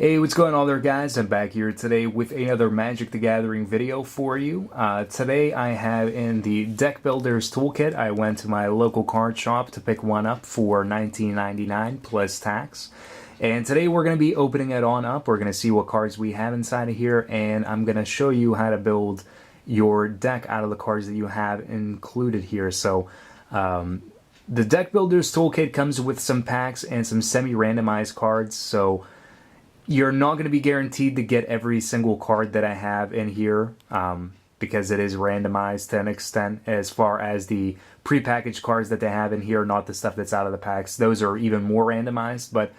Hey, what's going on there, guys? I'm back here today with another Magic the Gathering video for you. Today I have in the Deck Builders Toolkit. I went to my local card shop to pick one up for $19.99 plus tax. And today we're going to be opening it on up. We're going to see what cards we have inside of here, and I'm going to show you how to build your deck out of the cards that you have included here. So, the Deck Builders Toolkit comes with some packs and some semi-randomized cards, so you're not going to be guaranteed to get every single card that I have in here because it is randomized to an extent as far as the prepackaged cards that they have in here, not the stuff that's out of the packs. Those are even more randomized, but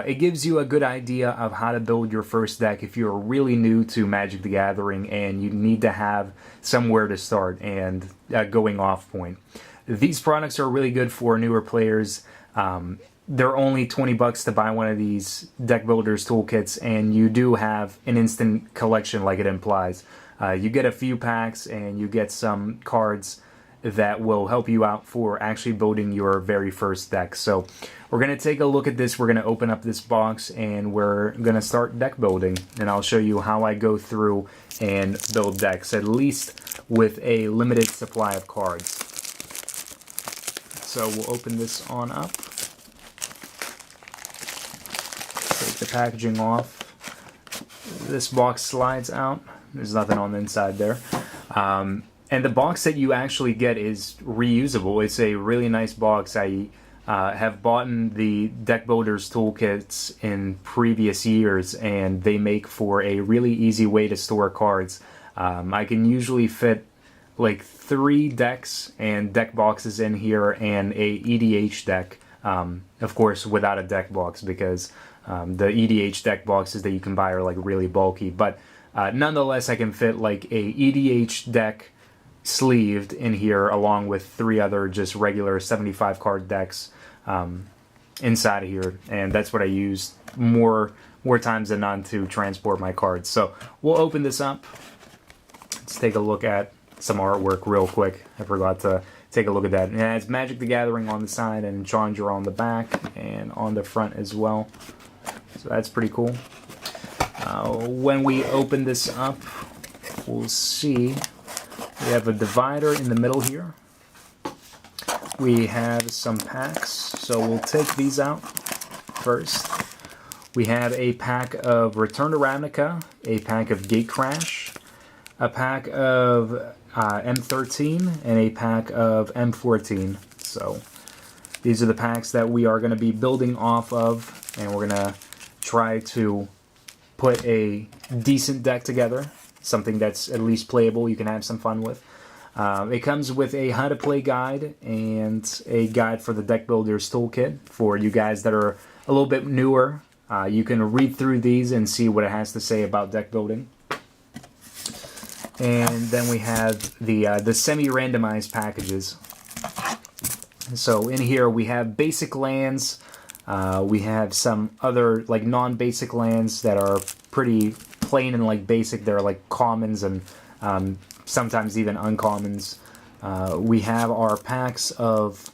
it gives you a good idea of how to build your first deck if you're really new to Magic the Gathering and you need to have somewhere to start and a going off point. These products are really good for newer players. They're only 20 bucks to buy one of these Deck Builders Toolkits, and you do have an instant collection like it implies. You get a few packs and you get some cards that will help you out for actually building your very first deck. So we're going to take a look at this. We're going to open up this box and we're going to start deck building, and I'll show you how I go through and build decks, at least with a limited supply of cards. So we'll open this on up. Take the packaging off. This box slides out. There's nothing on the inside there. And the box that you actually get is reusable. It's a really nice box. I have bought the Deck Builders Toolkits in previous years, and they make for a really easy way to store cards. I can usually fit like 3 decks and deck boxes in here and a EDH deck. Of course, without a deck box, because the EDH deck boxes that you can buy are like really bulky. But nonetheless, I can fit like a EDH deck sleeved in here along with 3 other just regular 75 card decks inside of here, and that's what I use more times than not to transport my cards. So we'll open this up. Let's take a look at some artwork real quick. I forgot to take a look at that. And it has Magic the Gathering on the side and Challenger on the back and on the front as well. So that's pretty cool. When we open this up, we'll see we have a divider in the middle here. We have some packs, so we'll take these out first. We have a pack of Return to Ravnica, a pack of Gate Crash, a pack of M13, and a pack of M14. So these are the packs that we are going to be building off of, and we're going to try to put a decent deck together, something that's at least playable, you can have some fun with. It comes with a how to play guide and a guide for the Deck Builders Toolkit. For you guys that are a little bit newer, you can read through these and see what it has to say about deck building. And then we have the semi-randomized packages. So in here we have basic lands. We have some other like non-basic lands that are pretty plain and like basic. They're like commons and sometimes even uncommons. We have our packs of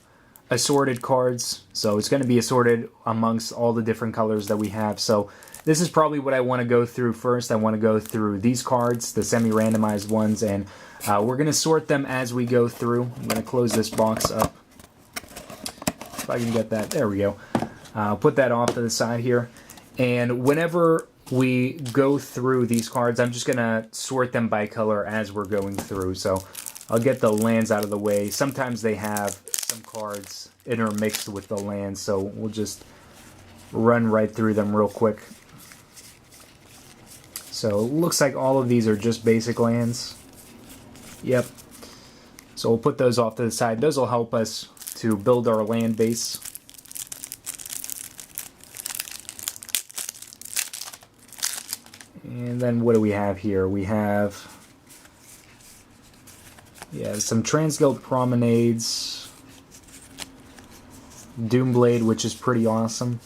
assorted cards. So it's going to be assorted amongst all the different colors that we have. So this is probably what I want to go through first. I want to go through these cards, the semi-randomized ones, and we're going to sort them as we go through. I'm going to close this box up. If I can get that. There we go. Put that off to the side here. And whenever we go through these cards, I'm just going to sort them by color as we're going through. So I'll get the lands out of the way. Sometimes they have some cards intermixed with the lands, so we'll just run right through them real quick. So it looks like all of these are just basic lands. Yep. So we'll put those off to the side. Those will help us to build our land base. And then what do we have here? We have some Transguild Promenades, Doomblade, which is pretty awesome.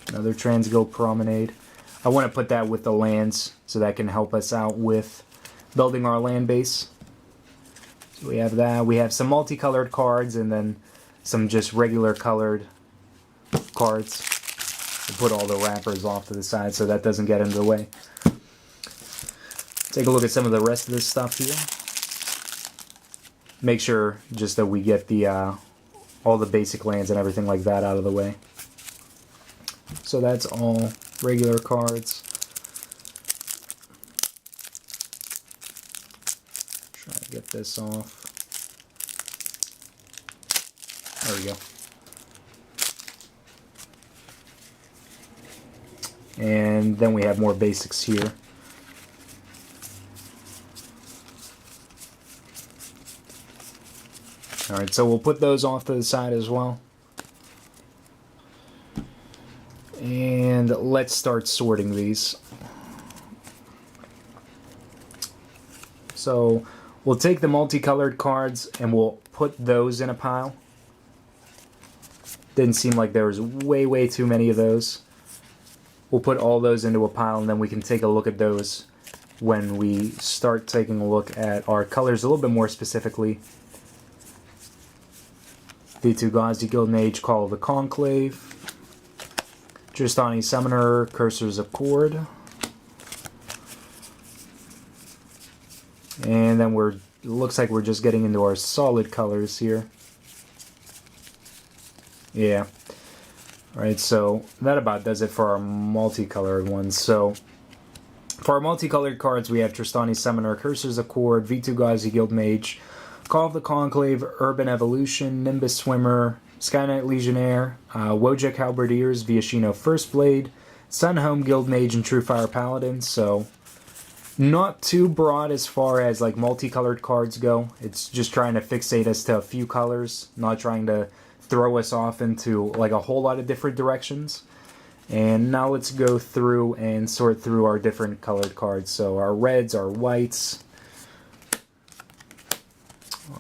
Another Transguild Promenade. I want to put that with the lands so that can help us out with building our land base. So we have that. We have some multicolored cards and then some just regular colored cards. We'll put all the wrappers off to the side so that doesn't get in the way. Take a look at some of the rest of this stuff here. Make sure just that we get the all the basic lands and everything like that out of the way. So that's all regular cards. Try to get this off. There we go. And then we have more basics here. Alright, so we'll put those off to the side as well. And let's start sorting these. So we'll take the multicolored cards and we'll put those in a pile. Didn't seem like there was way too many of those. We'll put all those into a pile and then we can take a look at those when we start taking a look at our colors a little bit more specifically. Vitu-Ghazi Guild Mage, Call of the Conclave, Tristani Summoner, Cursors of Chord, and then looks like we're just getting into our solid colors here. Yeah. Alright, so that about does it for our multicolored ones. So for our multicolored cards, we have Tristani Summoner, Cursors of Chord, Vitu-Ghazi Guild Mage, Call of the Conclave, Urban Evolution, Nimbus Swimmer, Sky Knight Legionnaire, Wojak Halberdiers, Viashino First Blade, Sunhome Guild Mage, and True Fire Paladin. So not too broad as far as like multicolored cards go. It's just trying to fixate us to a few colors, not trying to throw us off into like a whole lot of different directions. And now let's go through and sort through our different colored cards. So our reds, our whites,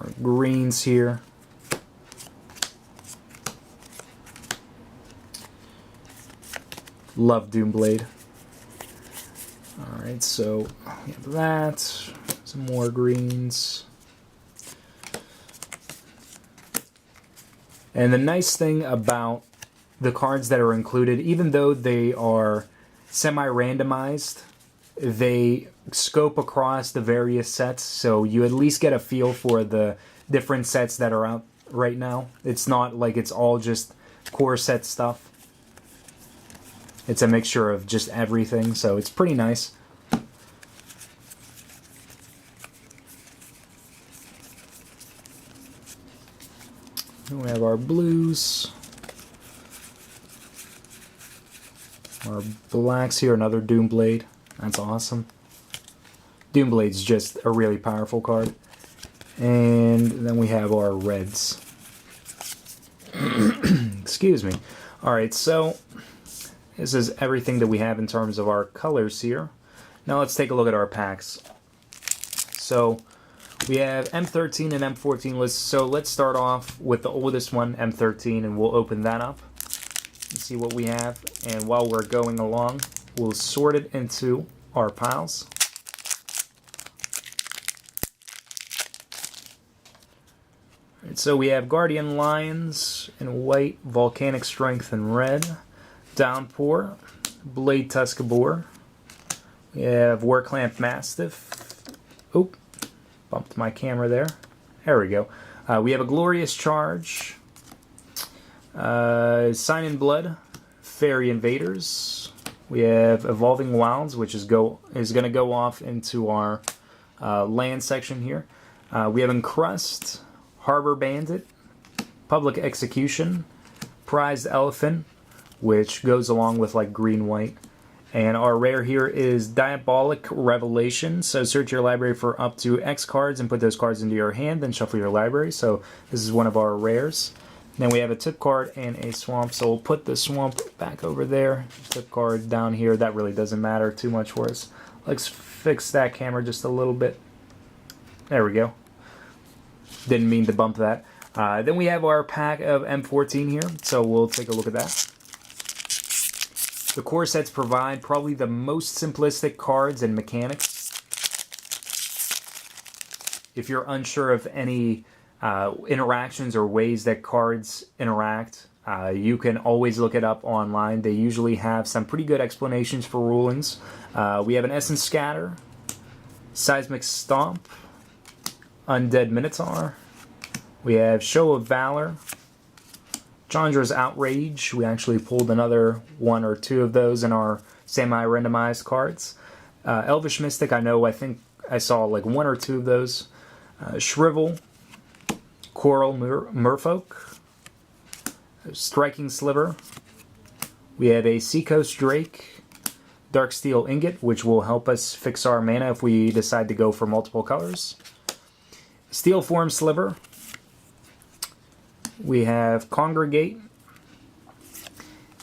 our greens here. Love Doomblade. Alright, so we have that. Some more greens. And the nice thing about the cards that are included, even though they are semi-randomized, they scope across the various sets, so you at least get a feel for the different sets that are out right now. It's not like it's all just core set stuff. It's a mixture of just everything, so it's pretty nice. Then we have our blues. Our blacks here, another Doomblade. That's awesome. Doomblade's just a really powerful card. And then we have our reds. Excuse me. Alright, so this is everything that we have in terms of our colors here. Now let's take a look at our packs. So we have M13 and M14 lists. So let's start off with the oldest one, M13, and we'll open that up and see what we have. And while we're going along, we'll sort it into our piles. Right, so we have Guardian Lions in white, Volcanic Strength in red, Downpour, Blade Tuscarora. We have Warclamp Mastiff. Oh, bumped my camera there. There we go. We have a Glorious Charge, Sign in Blood, Fairy Invaders. We have Evolving Wilds, which is going to go off into our land section here. We have Encrust, Harbor Bandit, Public Execution, Prized Elephant, which goes along with like green-white. And our rare here is Diabolic Revelation. So search your library for up to X cards and put those cards into your hand, then shuffle your library. So this is one of our rares. Then we have a tip card and a swamp. So we'll put the swamp back over there. Tip card down here. That really doesn't matter too much for us. Let's fix that camera just a little bit. There we go. Didn't mean to bump that. Then we have our pack of M14 here. So we'll take a look at that. The core sets provide probably the most simplistic cards and mechanics. If you're unsure of any interactions or ways that cards interact, You can always look it up online. They usually have some pretty good explanations for rulings. We have an Essence Scatter, Seismic Stomp, Undead Minotaur. We have Show of Valor, Chandra's Outrage. We actually pulled another one or two of those in our semi-randomized cards. Elvish Mystic, I think I saw like one or two of those. Shrivel, Coral Merfolk, Striking Sliver. We have a Seacoast Drake, Darksteel Ingot, which will help us fix our mana if we decide to go for multiple colors. Steel Form Sliver. We have Congregate.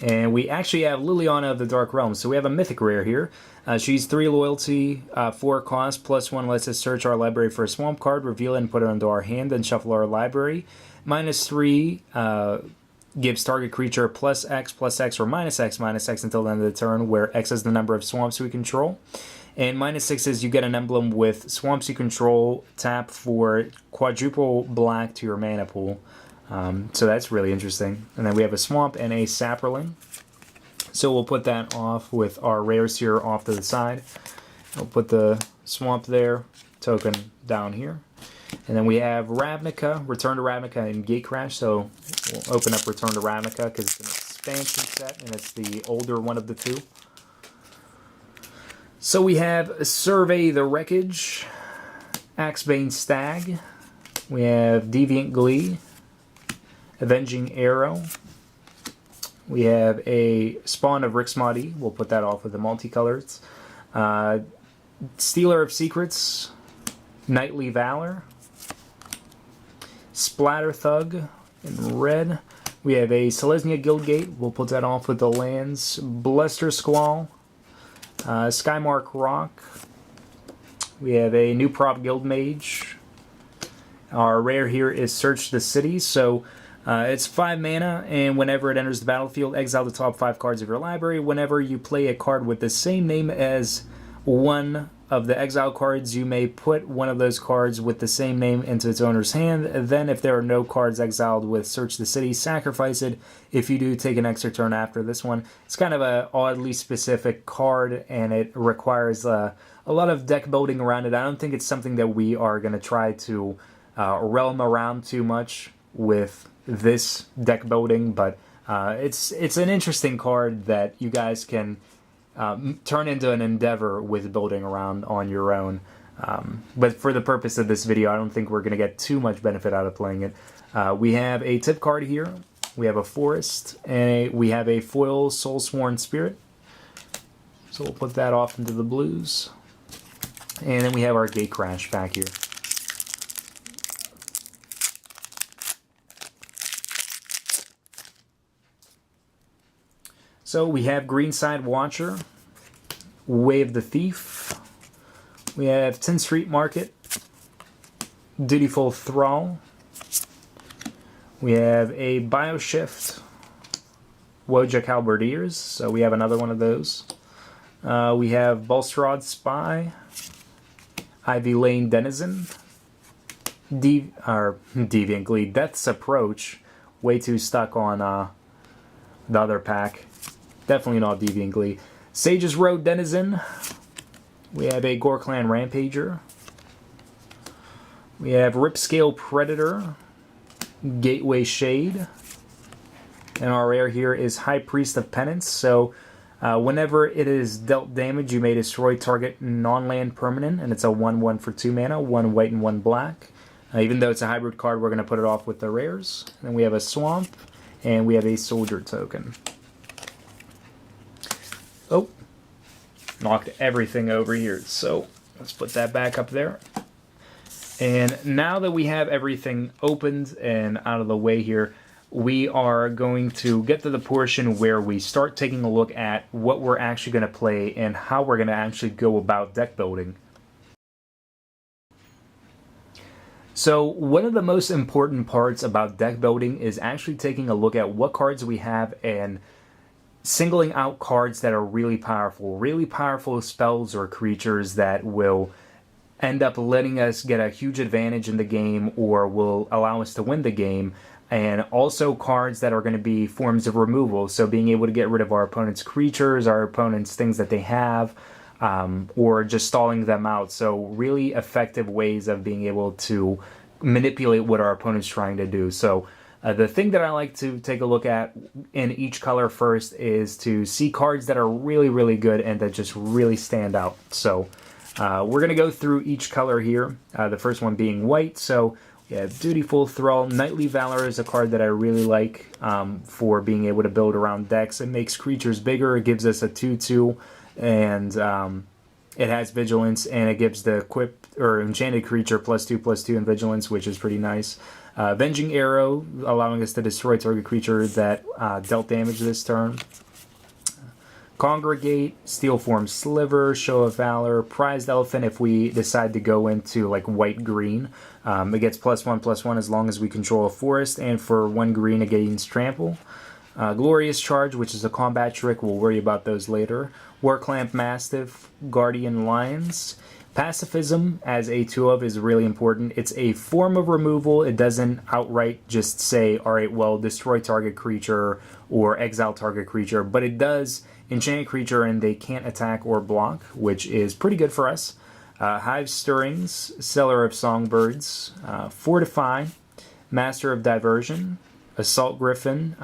And we actually have Liliana of the Dark Realms. So we have a mythic rare here. She's 3 loyalty, 4 cost, +1 lets us search our library for a swamp card, reveal it and put it into our hand, then shuffle our library. -3 gives target creature +X or -X until the end of the turn, where X is the number of swamps we control. And -6 is you get an emblem with swamps you control, tap for quadruple black to your mana pool. So that's really interesting. And then we have a swamp and a sapperling. So we'll put that off with our rares here off to the side. We'll put the swamp there, token down here. And then we have Ravnica, Return to Ravnica, and Gatecrash. So we'll open up Return to Ravnica because it's an expansion set and it's the older one of the two. So we have Survey the Wreckage, Axebane Stag. We have Deviant Glee, Avenging Arrow. We have a Spawn of Rixmati. We'll put that off with the multicolors. Stealer of Secrets, Knightly Valor, Splatter Thug in red. We have a Selesnya Guildgate. We'll put that off with the lands. Bluster Squall, Skymark Rock. We have a new prop Guildmage. Our rare here is Search the City. So it's 5 mana, and whenever it enters the battlefield, exile the top 5 cards of your library. Whenever you play a card with the same name as one of the exile cards, you may put one of those cards with the same name into its owner's hand. Then, if there are no cards exiled with Search the City, sacrifice it. If you do, take an extra turn after this one. It's kind of an oddly specific card, and it requires a lot of deck building around it. I don't think it's something that we are going to try to realm around too much with this deck building, but it's an interesting card that you guys can turn into an endeavor with building around on your own. But for the purpose of this video, I don't think we're going to get too much benefit out of playing it. We have a tip card here. We have a Forest, and we have a foil Soulsworn Spirit. So we'll put that off into the blues. And then we have our Gatecrash back here. So we have Greenside Watcher, Wave the Thief. We have 10th Street Market, Dutiful Thrall. We have a Bioshift, Wojak Halberdiers, so we have another one of those. We have Bulstrode Spy, Ivy Lane Denizen, Deviant Glee, Death's Approach, way too stuck on the other pack. Definitely not Deviant Glee. Sage's Road Denizen. We have a Gorklan Rampager. We have Ripscale Predator, Gateway Shade. And our rare here is High Priest of Penance. So whenever it is dealt damage, you may destroy target non-land permanent, and it's a 1/1 for 2 mana, 1 white and 1 black. Even though it's a hybrid card, we're going to put it off with the rares. And then we have a Swamp, and we have a Soldier token. Oh, knocked everything over here. So let's put that back up there. And now that we have everything opened and out of the way here, we are going to get to the portion where we start taking a look at what we're actually going to play and how we're going to actually go about deck building. So one of the most important parts about deck building is actually taking a look at what cards we have and singling out cards that are really powerful spells or creatures that will end up letting us get a huge advantage in the game or will allow us to win the game, and also cards that are going to be forms of removal. So being able to get rid of our opponent's creatures, our opponent's things that they have, or just stalling them out. So really effective ways of being able to manipulate what our opponent's trying to do. So the thing that I like to take a look at in each color first is to see cards that are really, really good and that just really stand out. So we're going to go through each color here, the first one being white. So we have Dutiful Thrall. Knightly Valor is a card that I really like for being able to build around decks. It makes creatures bigger. It gives us a 2/2, and it has Vigilance, and it gives the equipped or enchanted creature +2/+2 in Vigilance, which is pretty nice. Avenging Arrow, allowing us to destroy target creature that dealt damage this turn. Congregate, Steelform Sliver, Show of Valor, Prized Elephant if we decide to go into like white-green. It gets +1/+1 as long as we control a forest, and for 1 green it gains Trample. Glorious Charge, which is a combat trick, we'll worry about those later. Warclamp Mastiff, Guardian Lions. Pacifism as a 2/of is really important. It's a form of removal. It doesn't outright just say, alright, well, destroy target creature or exile target creature, but it does enchant creature and they can't attack or block, which is pretty good for us. Hive Stirrings, Seller of Songbirds, Fortify, Master of Diversion, Assault Griffin.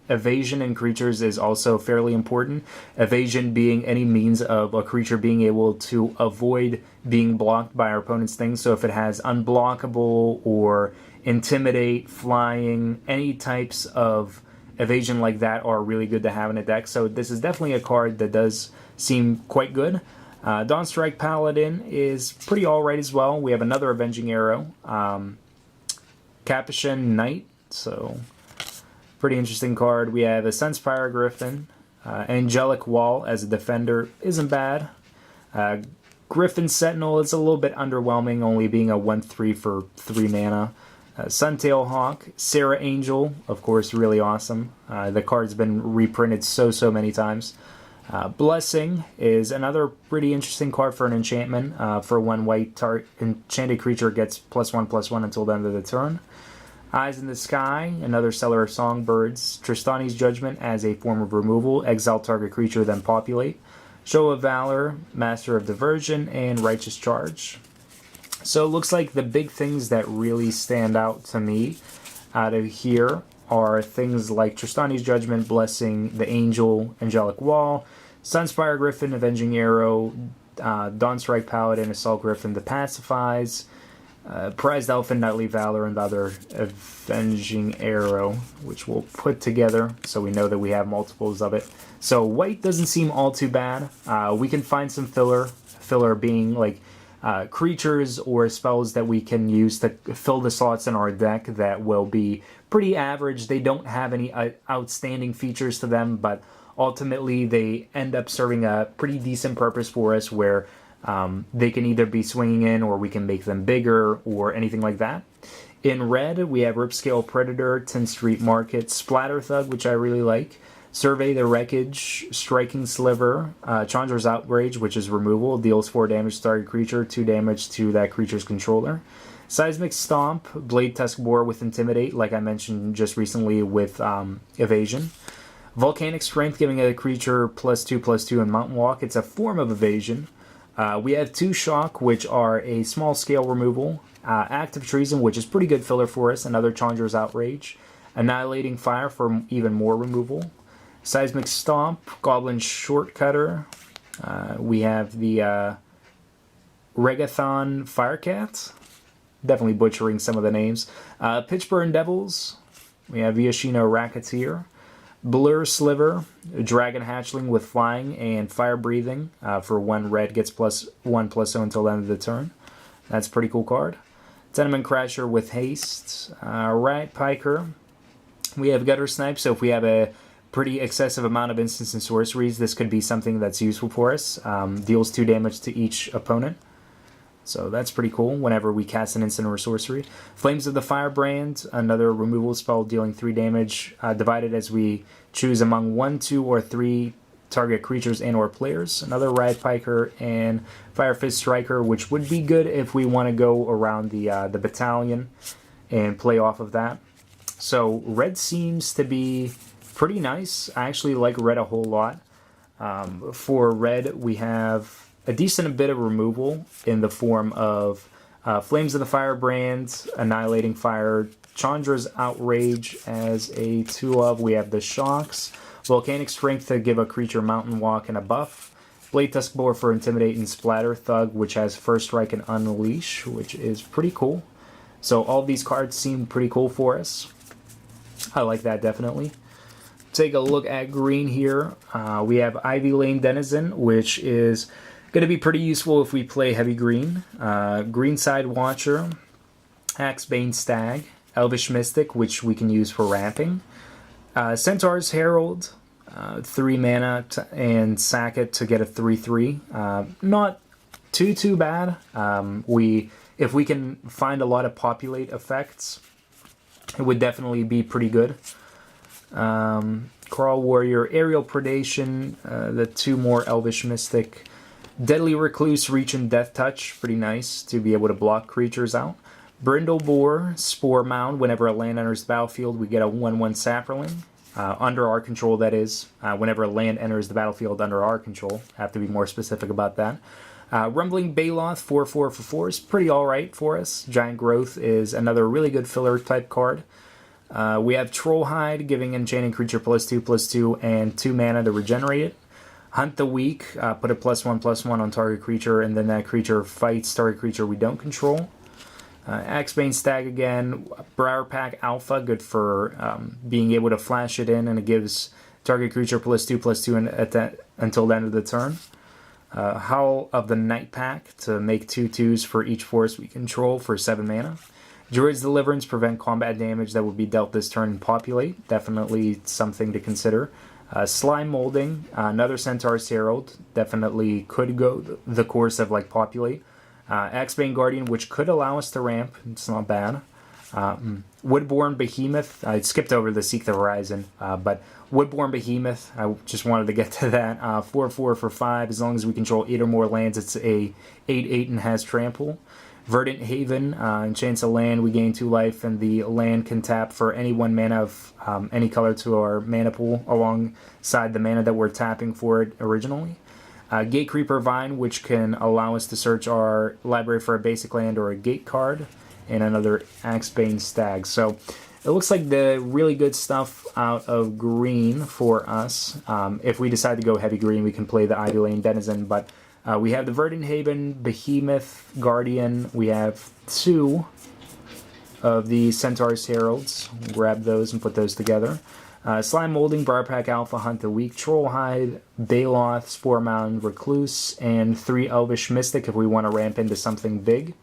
Evasion in creatures is also fairly important. Evasion being any means of a creature being able to avoid being blocked by our opponent's things. So if it has unblockable or intimidate, flying, any types of evasion like that are really good to have in a deck. So this is definitely a card that does seem quite good. Dawnstrike Paladin is pretty alright as well. We have another Avenging Arrow. Capuchin Knight, so pretty interesting card. We have a Sunspire Griffin. Angelic Wall as a defender isn't bad. Griffin Sentinel is a little bit underwhelming, only being a 1/3 for 3 mana. Suntail Hawk, Sarah Angel, of course, really awesome. The card's been reprinted so many times. Blessing is another pretty interesting card for an enchantment. For 1 white, enchanted creature gets +1/+1 until the end of the turn. Eyes in the Sky, another Seller of Songbirds. Tristani's Judgment as a form of removal. Exile target creature, then populate. Show of Valor, Master of Diversion, and Righteous Charge. So it looks like the big things that really stand out to me out of here are things like Tristani's Judgment, Blessing, the Angel, Angelic Wall, Sunspire Griffin, Avenging Arrow, Dawnstrike Paladin, Assault Griffin, the Pacifies, Prized Elephant, Knightly Valor, and the other Avenging Arrow, which we'll put together so we know that we have multiples of it. So white doesn't seem all too bad. We can find some filler being like creatures or spells that we can use to fill the slots in our deck that will be pretty average. They don't have any outstanding features to them, but ultimately they end up serving a pretty decent purpose for us where they can either be swinging in or we can make them bigger or anything like that. In red, we have Ripscale Predator, 10th Street Market, Splatter Thug, which I really like, Survey the Wreckage, Striking Sliver, Chandra's Outrage, which is removal, deals 4 damage to target creature, 2 damage to that creature's controller. Seismic Stomp, Blade Tusk Boar with Intimidate, like I mentioned just recently with Evasion. Volcanic Strength, giving a creature +2/+2 in Mountain Walk. It's a form of evasion. We have 2 Shock, which are a small scale removal. Active Treason, which is pretty good filler for us. Another Chandra's Outrage. Annihilating Fire for even more removal. Seismic Stomp, Goblin Shortcutter. We have the Regathon Firecat. Definitely butchering some of the names. Pitchburn Devils. We have Yoshino Racketeer. Blur Sliver, Dragon Hatchling with Flying and Fire Breathing. For 1 red, gets +1/+0 until the end of the turn. That's a pretty cool card. Tenement Crasher with Haste. Rat Piker. We have Gutter Snipe, so if we have a pretty excessive amount of instants and sorceries, this could be something that's useful for us. Deals 2 damage to each opponent. So that's pretty cool whenever we cast an instant or sorcery. Flames of the Firebrand, another removal spell dealing 3 damage, divided as we choose among 1, 2, or 3 target creatures and or players. Another Riot Piker and Fire Fist Striker, which would be good if we want to go around the battalion and play off of that. So red seems to be pretty nice. I actually like red a whole lot. For red, we have a decent bit of removal in the form of Flames of the Firebrand, Annihilating Fire, Chandra's Outrage as a 2-of. We have the Shocks, Volcanic Strength to give a creature Mountain Walk and a buff, Blade Tuskboar for Intimidate and Splatter Thug, which has First Strike and Unleash, which is pretty cool. So all these cards seem pretty cool for us. I like that definitely. Take a look at green here. We have Ivy Lane Denizen, which is going to be pretty useful if we play heavy green. Greenside Watcher, Axebane Stag, Elvish Mystic, which we can use for ramping. Centaur's Herald, 3 mana and sack it to get a 3/3. Not too bad. If we can find a lot of populate effects, it would definitely be pretty good. Crawl Warrior, Aerial Predation, the 2 more Elvish Mystic. Deadly Recluse, Reach and Death Touch, pretty nice to be able to block creatures out. Brindle Boar, Spore Mound, whenever a land enters the battlefield, we get a 1/1 Saproling. Under our control, that is. Whenever a land enters the battlefield under our control. Have to be more specific about that. Rumbling Baloth, 4/4 for 4 is pretty alright for us. Giant Growth is another really good filler type card. We have Trollhide, giving enchanting creature +2/+2 and 2 mana to regenerate it. Hunt the Weak, put a +1/+1 on target creature, and then that creature fights target creature we don't control. Axebane Stag again, Briar Pack Alpha, good for being able to flash it in, and it gives target creature +2/+2 until the end of the turn. Howl of the Night Pack to make 2/2s for each force we control for 7 mana. Druid's Deliverance, prevent combat damage that would be dealt this turn and populate. Definitely something to consider. Slime Molding, another Centaur's Herald, definitely could go the course of like populate. Axebane Guardian, which could allow us to ramp, it's not bad. Woodborne Behemoth, I skipped over the Seek the Horizon, but Woodborne Behemoth, I just wanted to get to that. 4/4 for 5, as long as we control 8 or more lands, it's a 8/8 and has trample. Verdant Haven, enchants a land, we gain 2 life, and the land can tap for any 1 mana of any color to our mana pool alongside the mana that we're tapping for it originally. Gate Creeper Vine, which can allow us to search our library for a basic land or a gate card, and another Axebane Stag. So it looks like the really good stuff out of green for us. If we decide to go heavy green, we can play the Ivy Lane Denizen, but we have the Verdant Haven, Behemoth, Guardian. We have 2 of the Centaur's Heralds. Grab those and put those together. Slime Molding, Briarpack Alpha, Hunt the Weak, Trollhide, Baloth, Spore Mound, Recluse, and 3 Elvish Mystic if we want to ramp into something big.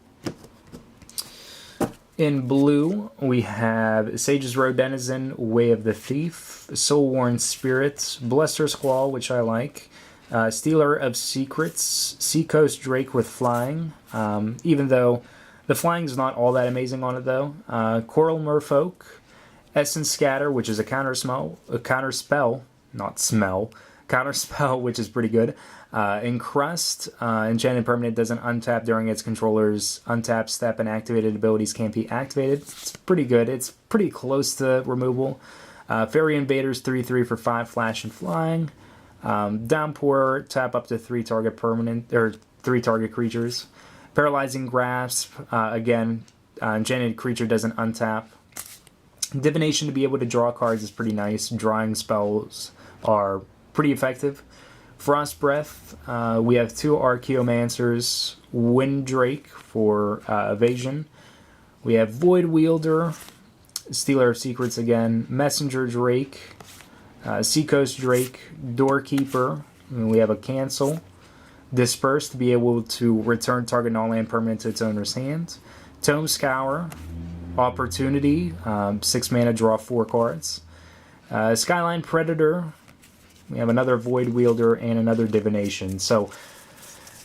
In blue, we have Sage's Road Denizen, Way of the Thief, Soul-Worn Spirits, Bluster's Claw, which I like, Stealer of Secrets, Seacoast Drake with Flying, even though the flying's not all that amazing on it though. Coral Merfolk, Essence Scatter, which is a counterspell, which is pretty good. Encrust, enchanted permanent doesn't untap during its controller's untap step, and activated abilities can't be activated. It's pretty good. It's pretty close to removal. Fairy Invaders, 3/3 for 5, flash and flying. Downpour, tap up to 3 target permanent or 3 target creatures. Paralyzing Grasp, again, enchanted creature doesn't untap. Divination to be able to draw cards is pretty nice. Drawing spells are pretty effective. Frost Breath, we have 2 Archaeomancers, Wind Drake for evasion. We have Void Wielder, Stealer of Secrets again, Messenger Drake, Seacoast Drake, Doorkeeper, and we have a Cancel. Disperse to be able to return target non-land permanent to its owner's hand. Tome Scour, Opportunity, 6 mana, draw 4 cards. Skyline Predator, we have another Void Wielder and another Divination. So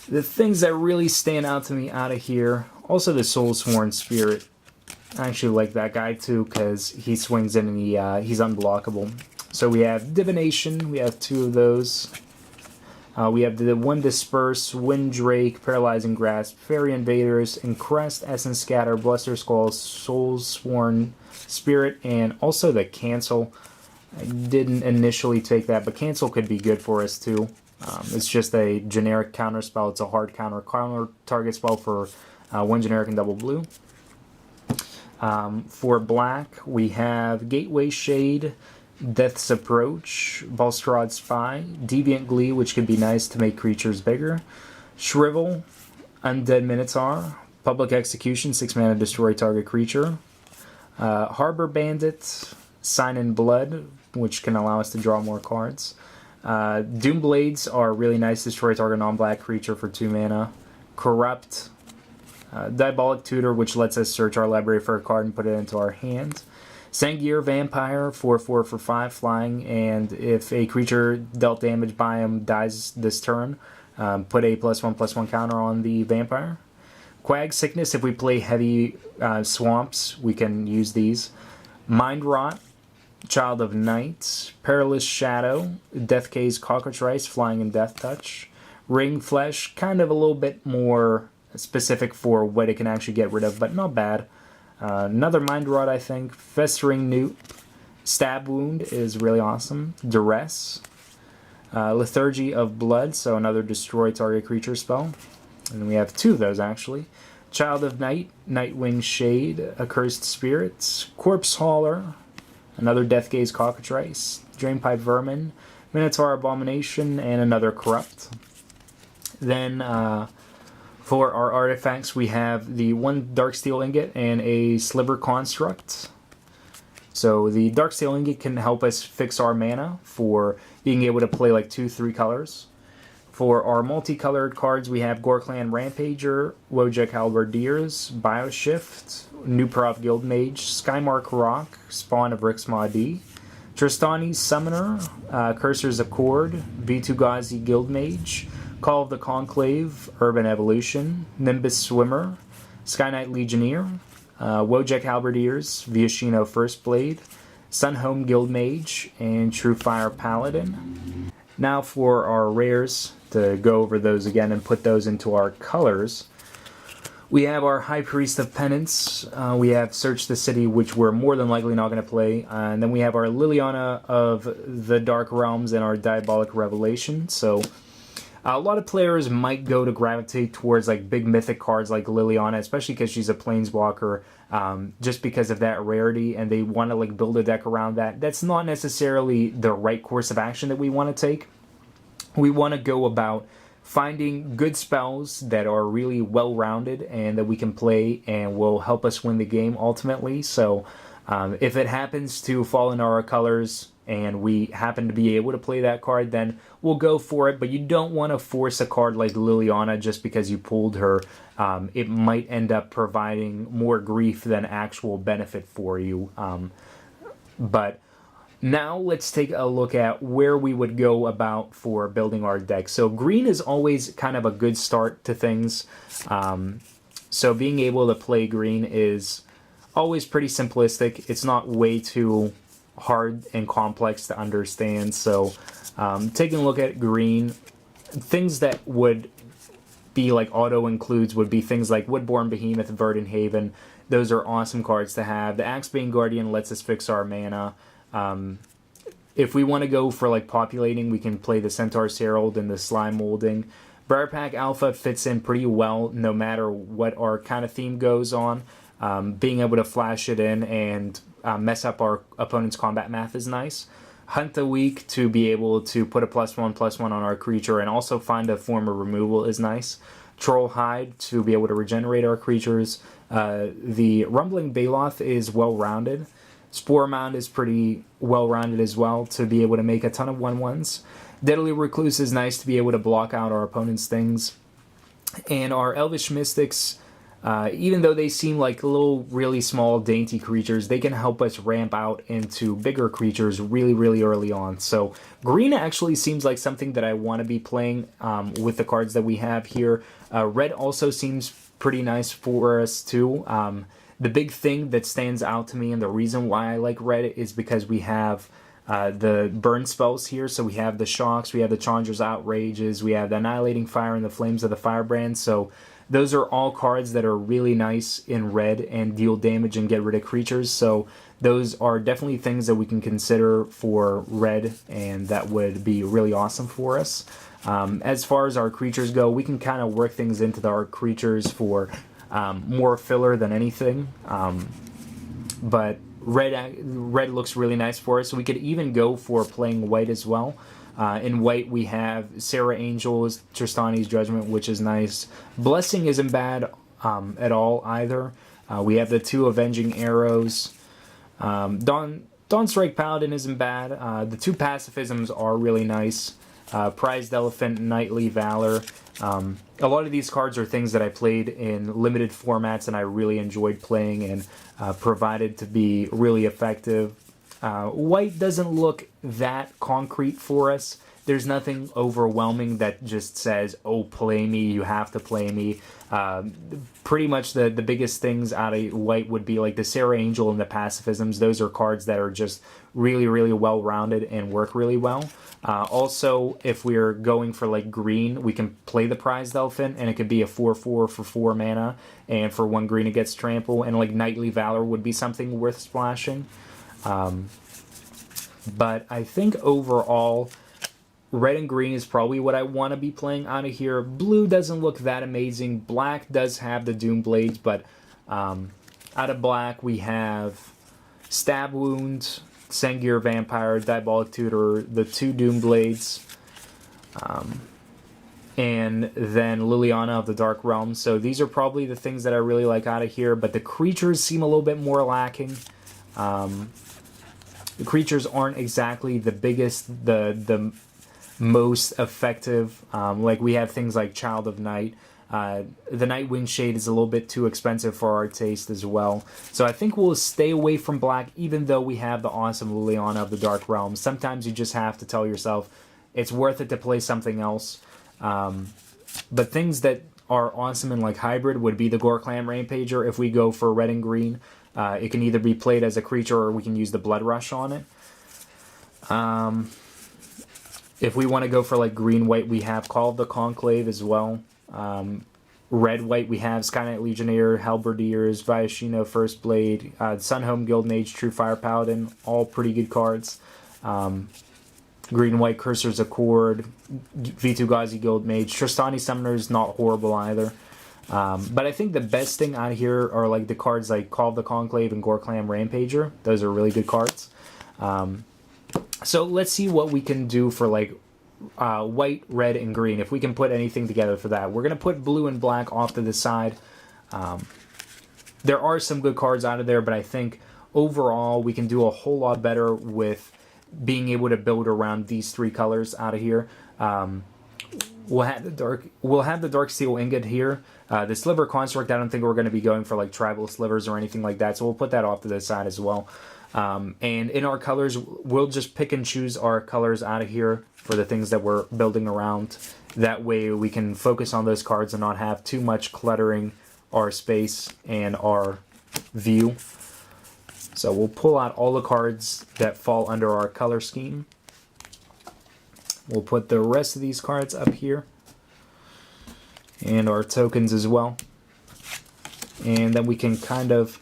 the things that really stand out to me out of here, also the Soul-Sworn Spirit. I actually like that guy too because he swings in and he's unblockable. So we have Divination, we have 2 of those. We have the One Disperse, Wind Drake, Paralyzing Grasp, Fairy Invaders, Encrest, Essence Scatter, Bluster Skull, Soul Sworn Spirit, and also the Cancel. I didn't initially take that, but Cancel could be good for us too. It's just a generic counter spell. It's a hard counter target spell for 1 generic and double blue. For black, we have Gateway Shade, Death's Approach, Balstrad Spy, Deviant Glee, which could be nice to make creatures bigger, Shrivel, Undead Minotaur, Public Execution, 6 mana, destroy target creature, Harbor Bandit, Sign in Blood, which can allow us to draw more cards. Doom Blades are really nice, destroy target non-black creature for 2 mana. Corrupt, Diabolic Tutor, which lets us search our library for a card and put it into our hand. Sangir Vampire, 4/4 for 5 flying, and if a creature dealt damage by him dies this turn, put a +1/+1 counter on the vampire. Quag Sickness, if we play heavy swamps, we can use these. Mind Rot, Child of Night, Perilous Shadow, Death Gaze Cockatrice, flying and Death Touch. Ring Flesh, kind of a little bit more specific for what it can actually get rid of, but not bad. Another Mind Rot, I think. Festering Newt. Stab Wound is really awesome. Duress. Lethargy of Blood, so another destroy target creature spell. And we have 2 of those, actually. Child of Night, Nightwing Shade, Accursed Spirits, Corpse Hauler, another Death Gaze Cockatrice, Drainpipe Vermin, Minotaur Abomination, and another Corrupt. Then, for our artifacts, we have the 1 Darksteel Ingot and a Sliver Construct. So the Darksteel Ingot can help us fix our mana for being able to play like 2-3 colors. For our multicolored cards, we have Gorklan Rampager, Wojek Halberdiers, Bioshift, Nuprov Guildmage, Skymark Rock, Spawn of Rixmaw-D, Tristani's Summoner, Cursor's Accord, Vitu-Ghazi Guildmage, Call of the Conclave, Urban Evolution, Nimbus Swimmer, Sky Knight Legionnaire, Wojek Halberdiers, Viashino First Blade, Sunhome Guildmage, and Truefire Paladin. Now for our rares, to go over those again and put those into our colors. We have our High Priest of Penance, we have Search the City, which we're more than likely not going to play, and then we have our Liliana of the Dark Realms and our Diabolic Revelation. So a lot of players might go to gravitate towards like big mythic cards like Liliana, especially because she's a planeswalker, just because of that rarity, and they want to like build a deck around that. That's not necessarily the right course of action that we want to take. We want to go about finding good spells that are really well-rounded and that we can play and will help us win the game ultimately. So if it happens to fall in our colors and we happen to be able to play that card, then we'll go for it. But you don't want to force a card like Liliana just because you pulled her. It might end up providing more grief than actual benefit for you. But now let's take a look at where we would go about for building our deck. So green is always kind of a good start to things. So being able to play green is always pretty simplistic. It's not way too hard and complex to understand. So taking a look at green, things that would be like auto includes would be things like Woodborne Behemoth, Verdant Haven. Those are awesome cards to have. The Axebane Guardian lets us fix our mana. If we want to go for like populating, we can play the Centaur's Herald and the Slime Molding. Briarpack Alpha fits in pretty well no matter what our kind of theme goes on. Being able to flash it in and mess up our opponent's combat math is nice. Hunt the Weak to be able to put a +1/+1 on our creature and also find a form of removal is nice. Troll Hide to be able to regenerate our creatures. The Rumbling Baloth is well-rounded. Spore Mound is pretty well-rounded as well to be able to make a ton of 1/1s. Deadly Recluse is nice to be able to block out our opponent's things. And our Elvish Mystics, even though they seem like little, really small, dainty creatures, they can help us ramp out into bigger creatures really, really early on. So green actually seems like something that I want to be playing with the cards that we have here. Red also seems pretty nice for us too. The big thing that stands out to me and the reason why I like red is because we have the burn spells here. So we have the Shocks, we have the Chandra's Outrages, we have the Annihilating Fire and the Flames of the Firebrand. So those are all cards that are really nice in red and deal damage and get rid of creatures. So those are definitely things that we can consider for red, and that would be really awesome for us. As far as our creatures go, we can kind of work things into our creatures for more filler than anything. But red looks really nice for us. We could even go for playing white as well. In white, we have Sarah Angel's Tristani's Judgment, which is nice. Blessing isn't bad at all either. We have the 2 Avenging Arrows. Dawnstrike Paladin isn't bad. The 2 Pacifisms are really nice. Prized Elephant, Knightly Valor. A lot of these cards are things that I played in limited formats and I really enjoyed playing and provided to be really effective. White doesn't look that concrete for us. There's nothing overwhelming that just says, oh, play me, you have to play me. Pretty much the biggest things out of white would be like the Sarah Angel and the Pacifisms. Those are cards that are just really, really well-rounded and work really well. Also, if we're going for like green, we can play the Prized Elephant, and it could be a 4/4 for 4 mana, and for 1 green it gets Trample, and like Knightly Valor would be something worth splashing. But I think overall, red and green is probably what I want to be playing out of here. Blue doesn't look that amazing. Black does have the Doom Blades, but out of black we have Stab Wound, Sengir Vampire, Diabolic Tutor, the 2 Doom Blades, and then Liliana of the Dark Realm. So these are probably the things that I really like out of here, but the creatures seem a little bit more lacking. The creatures aren't exactly the biggest, the most effective. Like we have things like Child of Night. The Nightwind Shade is a little bit too expensive for our taste as well. So I think we'll stay away from black, even though we have the awesome Liliana of the Dark Realm. Sometimes you just have to tell yourself it's worth it to play something else. But things that are awesome in like hybrid would be the Gorklam Rampager. If we go for red and green, it can either be played as a creature or we can use the Blood Rush on it. If we want to go for like green-white, we have Call of the Conclave as well. Red-white, we have Skyknight Legionnaire, Halberdiers, Viashino, First Blade, Sunhome Guild Mage, True Fire Paladin, all pretty good cards. Green-white, Cursor's Accord, Vitu-Ghazi Guild Mage, Tristani Summoner's not horrible either. But I think the best thing out of here are like the cards like Call of the Conclave and Gorklam Rampager. Those are really good cards. So let's see what we can do for like white, red, and green. If we can put anything together for that. We're going to put blue and black off to the side. There are some good cards out of there, but I think overall we can do a whole lot better with being able to build around these 3 colors out of here. We'll have the dark steel ingot here. The sliver construct, I don't think we're going to be going for like tribal slivers or anything like that, so we'll put that off to the side as well. And in our colors, we'll just pick and choose our colors out of here for the things that we're building around. That way we can focus on those cards and not have too much cluttering our space and our view. So we'll pull out all the cards that fall under our color scheme. We'll put the rest of these cards up here. And our tokens as well. And then we can kind of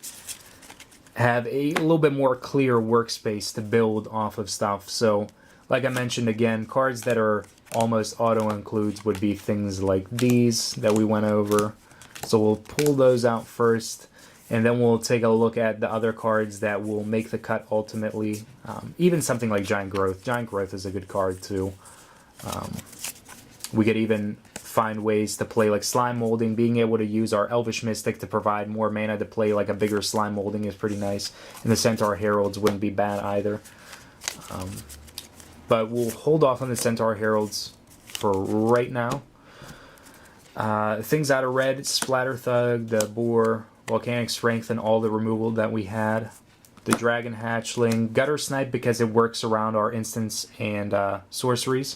have a little bit more clear workspace to build off of stuff. So, like I mentioned again, cards that are almost auto-includes would be things like these that we went over. So we'll pull those out first, and then we'll take a look at the other cards that will make the cut ultimately. Even something like Giant Growth. Giant Growth is a good card too. We could even find ways to play like Slime Molding. Being able to use our Elvish Mystic to provide more mana to play like a bigger Slime Molding is pretty nice. And the Centaur Heralds wouldn't be bad either. But we'll hold off on the Centaur Heralds for right now. Things out of red, Splatter Thug, the Boar, Volcanic Strength, and all the removal that we had. The Dragon Hatchling, Gutter Snipe because it works around our instants and sorceries.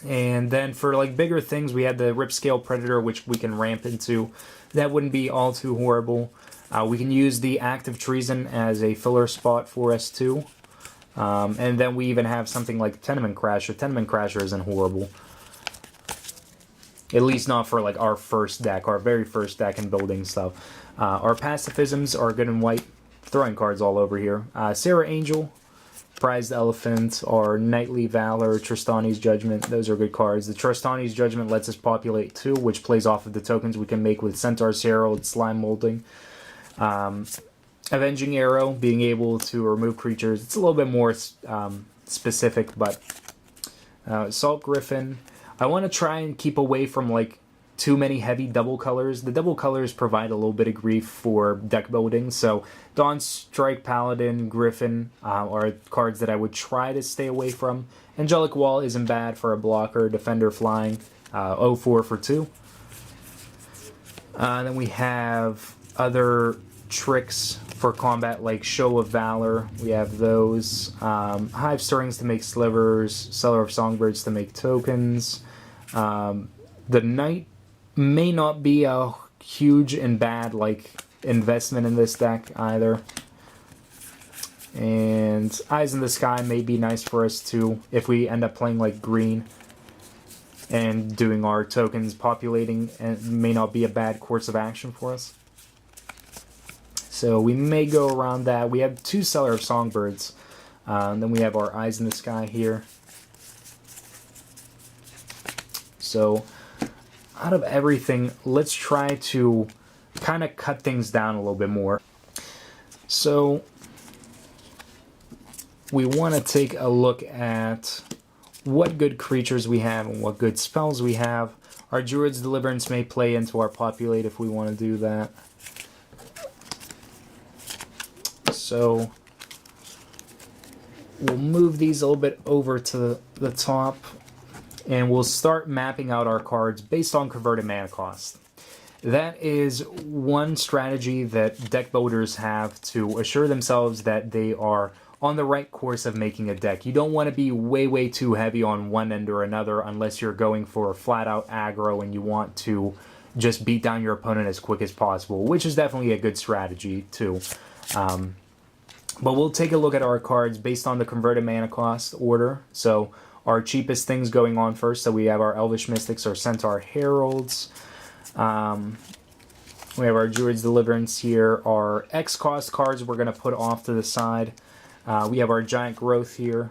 And then for like bigger things, we had the Ripscale Predator, which we can ramp into. That wouldn't be all too horrible. We can use the Act of Treason as a filler spot for us too. And then we even have something like Tenement Crasher. Tenement Crasher isn't horrible. At least not for like our first deck, our very first deck in building stuff. Our pacifisms are good and white. Throwing cards all over here. Sarah Angel, Prized Elephant, or Knightly Valor, Tristani's Judgment. Those are good cards. The Tristani's Judgment lets us populate 2, which plays off of the tokens we can make with Centaur's Herald, Slime Molding. Avenging Arrow, being able to remove creatures. It's a little bit more specific, but Salt Griffin. I want to try and keep away from like too many heavy double colors. The double colors provide a little bit of grief for deck building, so Dawn Strike, Paladin, Griffin are cards that I would try to stay away from. Angelic Wall isn't bad for a blocker. Defender Flying, 0-4 for 2. Then we have other tricks for combat like Show of Valor. We have those. Hive Stirrings to make slivers. Seller of Songbirds to make tokens. The Knight may not be a huge and bad like investment in this deck either. And Eyes in the Sky may be nice for us too if we end up playing like green and doing our tokens populating, and it may not be a bad course of action for us. So we may go around that. We have 2 Seller of Songbirds. Then we have our Eyes in the Sky here. So out of everything, let's try to kind of cut things down a little bit more. So we want to take a look at what good creatures we have and what good spells we have. Our Druid's Deliverance may play into our populate if we want to do that. So we'll move these a little bit over to the top, and we'll start mapping out our cards based on converted mana cost. That is one strategy that deck builders have to assure themselves that they are on the right course of making a deck. You don't want to be way too heavy on one end or another unless you're going for a flat out aggro and you want to just beat down your opponent as quick as possible, which is definitely a good strategy too. But we'll take a look at our cards based on the converted mana cost order. So our cheapest things going on first. So we have our Elvish Mystics, our Centaur Heralds. We have our Druid's Deliverance here. Our X cost cards we're going to put off to the side. We have our Giant Growth here.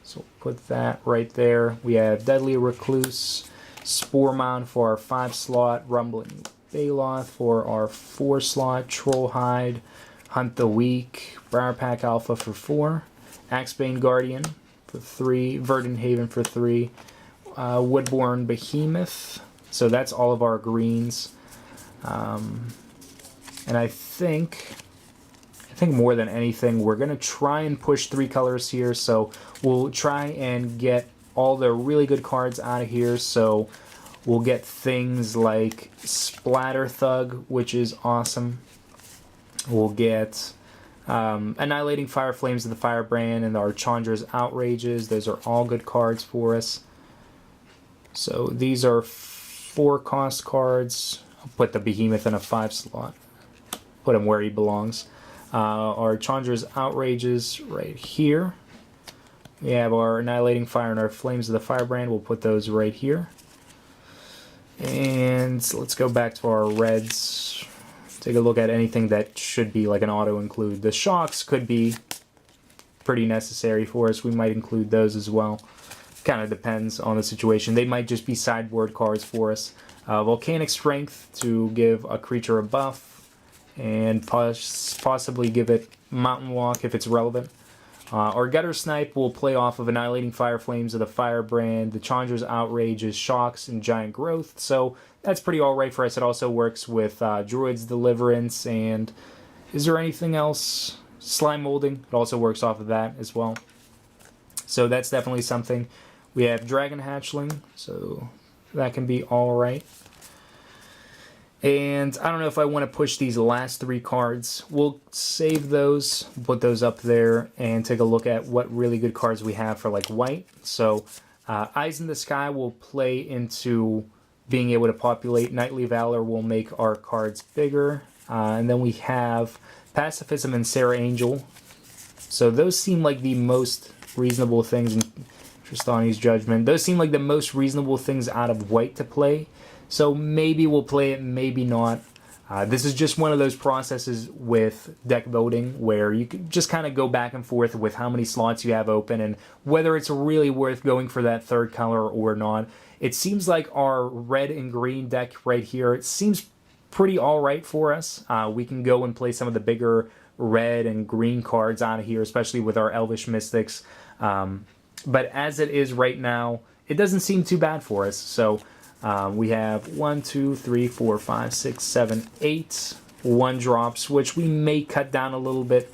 So we'll put that right there. We have Deadly Recluse, Spore Mound for our 5 slot, Rumbling Baloth for our 4 slot, Troll Hide, Hunt the Weak, Briar Pack Alpha for 4, Axebane Guardian for 3, Verdant Haven for 3, Woodborne Behemoth. So that's all of our greens. And I think more than anything, we're going to try and push 3 colors here. So we'll try and get all the really good cards out of here. So we'll get things like Splatter Thug, which is awesome. We'll get Annihilating Fire Flames of the Firebrand and our Chandra's Outrages. Those are all good cards for us. So these are 4 cost cards. I'll put the Behemoth in a 5 slot. Put him where he belongs. Our Chandra's Outrages right here. We have our Annihilating Fire and our Flames of the Firebrand. We'll put those right here. And let's go back to our reds. Take a look at anything that should be like an auto include. The Shocks could be pretty necessary for us. We might include those as well. Kind of depends on the situation. They might just be sideboard cards for us. Volcanic Strength to give a creature a buff, and possibly give it Mountain Walk if it's relevant. Our Gutter Snipe will play off of Annihilating Fire Flames of the Firebrand. The Chandra's Outrage is Shocks and Giant Growth, so that's pretty alright for us. It also works with Druid's Deliverance, and is there anything else? Slime Molding, it also works off of that as well. So that's definitely something. We have Dragon Hatchling, so that can be alright. And I don't know if I want to push these last 3 cards. We'll save those, put those up there, and take a look at what really good cards we have for like white. So Eyes in the Sky will play into being able to populate. Knightly Valor will make our cards bigger. And then we have Pacifism and Sarah Angel. So those seem like the most reasonable things in Tristani's judgment. Those seem like the most reasonable things out of white to play. So maybe we'll play it, maybe not. This is just one of those processes with deck building where you can just kind of go back and forth with how many slots you have open and whether it's really worth going for that third color or not. It seems like our red and green deck right here, it seems pretty alright for us. We can go and play some of the bigger red and green cards out of here, especially with our Elvish Mystics. But as it is right now, it doesn't seem too bad for us. So we have 1, 2, 3, 4, 5, 6, 7, 8 1-drops, which we may cut down a little bit.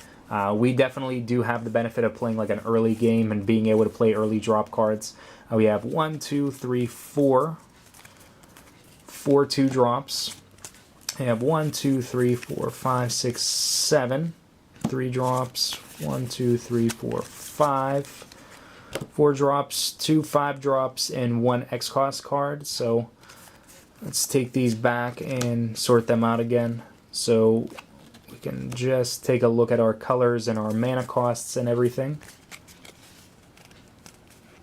We definitely do have the benefit of playing like an early game and being able to play early drop cards. We have 1, 2, 3, 4 2-drops. We have 1, 2, 3, 4, 5, 6, 7 3-drops. 1, 2, 3, 4, 5 4-drops, 2 5-drops, and 1 X-Cost card. So let's take these back and sort them out again. So we can just take a look at our colors and our mana costs and everything.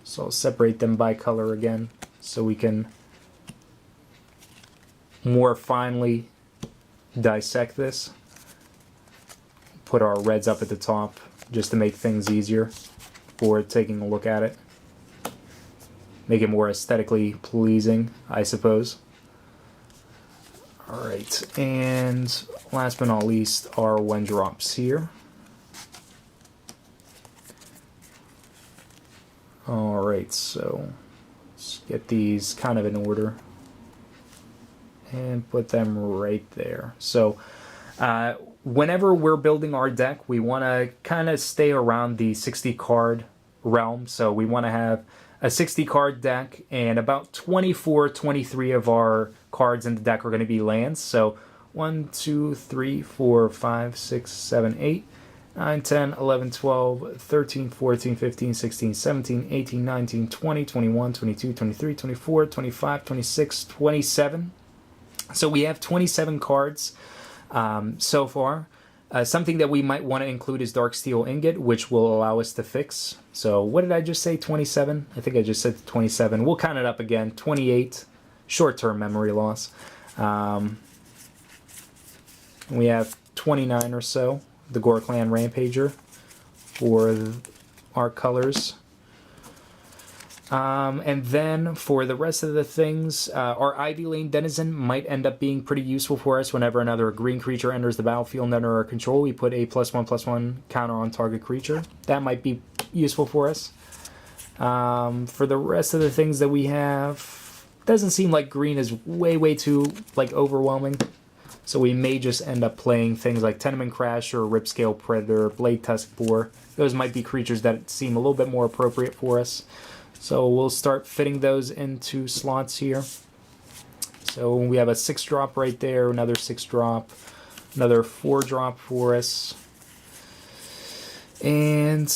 So I'll separate them by color again so we can more finely dissect this. Put our reds up at the top just to make things easier for taking a look at it. Make it more aesthetically pleasing, I suppose. Alright, and last but not least, our 1-drops here. Alright, so let's get these kind of in order and put them right there. So whenever we're building our deck, we want to kind of stay around the 60 card realm. So we want to have a 60 card deck, and about 24, 23 of our cards in the deck are going to be lands. So 1, 2, 3, 4, 5, 6, 7, 8, 9, 10, 11, 12, 13, 14, 15, 16, 17, 18, 19, 20, 21, 22, 23, 24, 25, 26, 27. So we have 27 cards so far. Something that we might want to include is Darksteel Ingot, which will allow us to fix. So what did I just say, 27? I think I just said 27. We'll count it up again. 28, short-term memory loss. We have 29 or so, the Gorklan Rampager for our colors. And then for the rest of the things, our Ivy Lane Denizen might end up being pretty useful for us. Whenever another green creature enters the battlefield under our control, we put a +1/+1 counter on target creature. That might be useful for us. For the rest of the things that we have, doesn't seem like green is way too like overwhelming. So we may just end up playing things like Tenement Crasher, Ripscale Predator, Blade Tusk Boar. Those might be creatures that seem a little bit more appropriate for us. So we'll start fitting those into slots here. So we have a 6-drop right there, another 6-drop, another 4-drop for us. And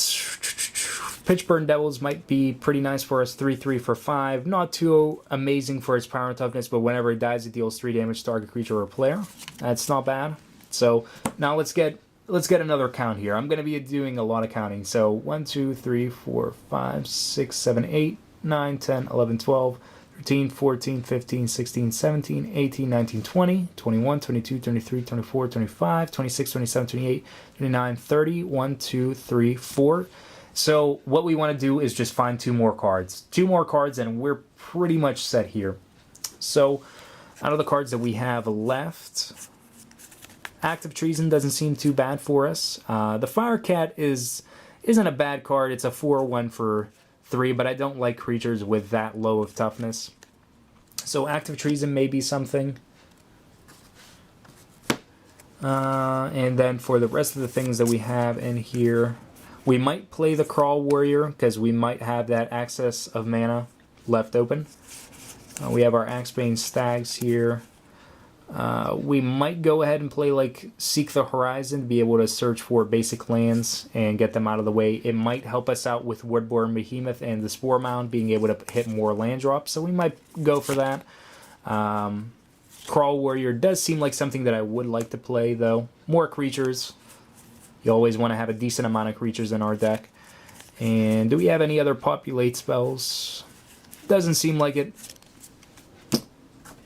Pitchburn Devils might be pretty nice for us, 3/3 for 5. Not too amazing for its power and toughness, but whenever it dies, it deals 3 damage to target creature or player. That's not bad. So now let's get another count here. I'm going to be doing a lot of counting. So 1, 2, 3, 4, 5, 6, 7, 8, 9, 10, 11, 12, 13, 14, 15, 16, 17, 18, 19, 20, 21, 22, 23, 24, 25, 26, 27, 28, 29, 30, 1, 2, 3, 4. So what we want to do is just find 2 more cards. 2 more cards and we're pretty much set here. So out of the cards that we have left, Active Treason doesn't seem too bad for us. The Firecat isn't a bad card. It's a 4/1 for 3, but I don't like creatures with that low of toughness. So Active Treason may be something. And then for the rest of the things that we have in here, we might play the Crawl Warrior because we might have that access of mana left open. We have our Axebane Stags here. We might go ahead and play like Seek the Horizon to be able to search for basic lands and get them out of the way. It might help us out with Woodborn Behemoth and the Spore Mound being able to hit more land drops, so we might go for that. Crawl Warrior does seem like something that I would like to play, though. More creatures, You always want to have a decent amount of creatures in our deck. And do we have any other populate spells? Doesn't seem like it.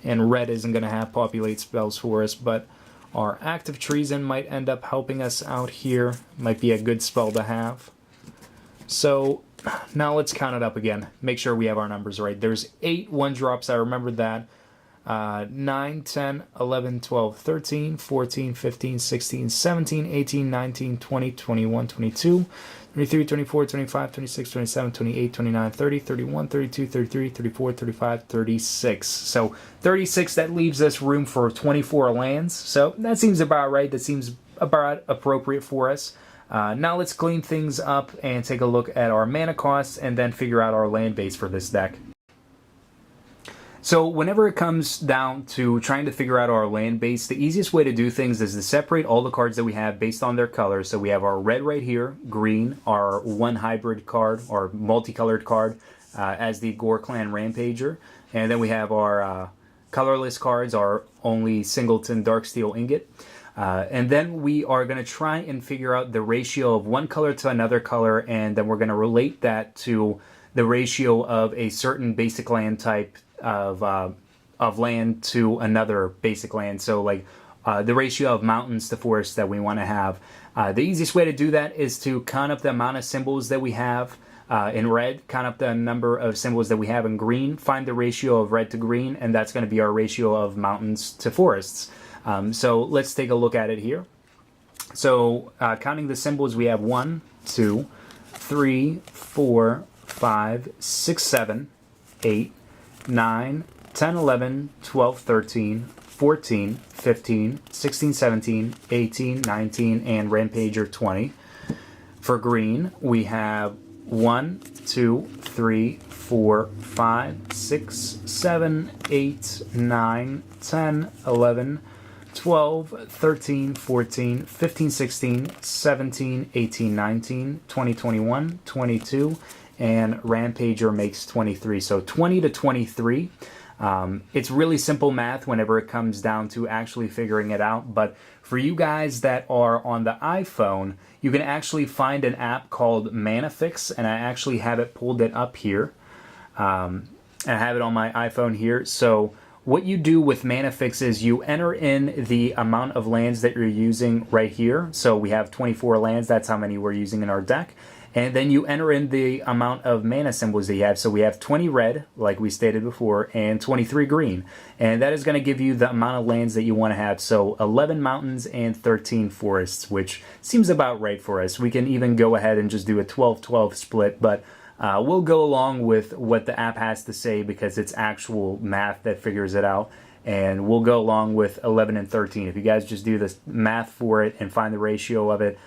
And red isn't going to have populate spells for us, but our active treason might end up helping us out here. Might be a good spell to have. So now let's count it up again. Make sure we have our numbers right. There's 8 1-drops. I remembered that. 9, 10, 11, 12, 13, 14, 15, 16, 17, 18, 19, 20, 21, 22, 23, 24, 25, 26, 27, 28, 29, 30, 31, 32, 33, 34, 35, 36. So 36, that leaves us room for 24 lands. So that seems about right. That seems about appropriate for us. Now let's clean things up and take a look at our mana costs and then figure out our land base for this deck. So whenever it comes down to trying to figure out our land base, the easiest way to do things is to separate all the cards that we have based on their color. So we have our red right here, green, our one hybrid card or multicolored card as the Gore Clan Rampager. And then we have our colorless cards, our only Singleton Darksteel Ingot. And then we are going to try and figure out the ratio of one color to another color, and then we're going to relate that to the ratio of a certain basic land type of land to another basic land. So like the ratio of mountains to forests that we want to have. The easiest way to do that is to count up the amount of symbols that we have in red, count up the number of symbols that we have in green, find the ratio of red to green, and that's going to be our ratio of mountains to forests. So let's take a look at it here. So counting the symbols, we have 1, 2, 3, 4, 5, 6, 7, 8, 9, 10, 11, 12, 13, 14, 15, 16, 17, 18, 19, and Rampager 20. For green, we have 1, 2, 3, 4, 5, 6, 7, 8, 9, 10, 11, 12, 13, 14, 15, 16, 17, 18, 19, 20, 21, 22, and Rampager makes 23. So 20 to 23. It's really simple math whenever it comes down to actually figuring it out. But for you guys that are on the iPhone, you can actually find an app called Manafix, and I actually have it pulled it up here. I have it on my iPhone here. So what you do with Manafix is you enter in the amount of lands that you're using right here. So we have 24 lands. That's how many we're using in our deck. And then you enter in the amount of mana symbols that you have. So we have 20 red, like we stated before, and 23 green. And that is going to give you the amount of lands that you want to have. So 11 mountains and 13 forests, which seems about right for us. We can even go ahead and just do a 12-12 split, but we'll go along with what the app has to say because it's actual math that figures it out. And we'll go along with 11 and 13. If you guys just do the math for it and find the ratio of it,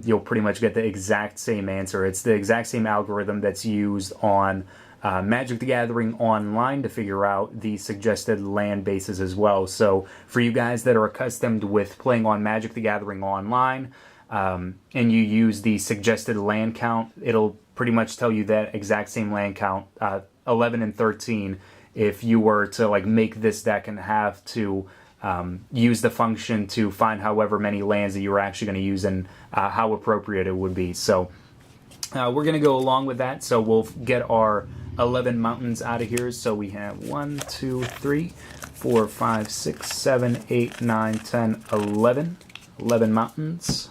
you'll pretty much get the exact same answer. It's the exact same algorithm that's used on Magic the Gathering Online to figure out the suggested land bases as well. So for you guys that are accustomed with playing on Magic the Gathering Online and you use the suggested land count, it'll pretty much tell you that exact same land count, 11 and 13, if you were to like make this deck and have to use the function to find however many lands that you were actually going to use and how appropriate it would be. So we're going to go along with that. So we'll get our 11 mountains out of here. So we have 1, 2, 3, 4, 5, 6, 7, 8, 9, 10, 11. 11 mountains.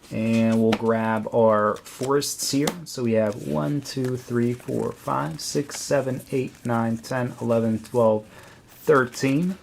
And we'll grab our forests here. So we have 1, 2, 3, 4, 5, 6, 7, 8, 9, 10, 11, 12, 13.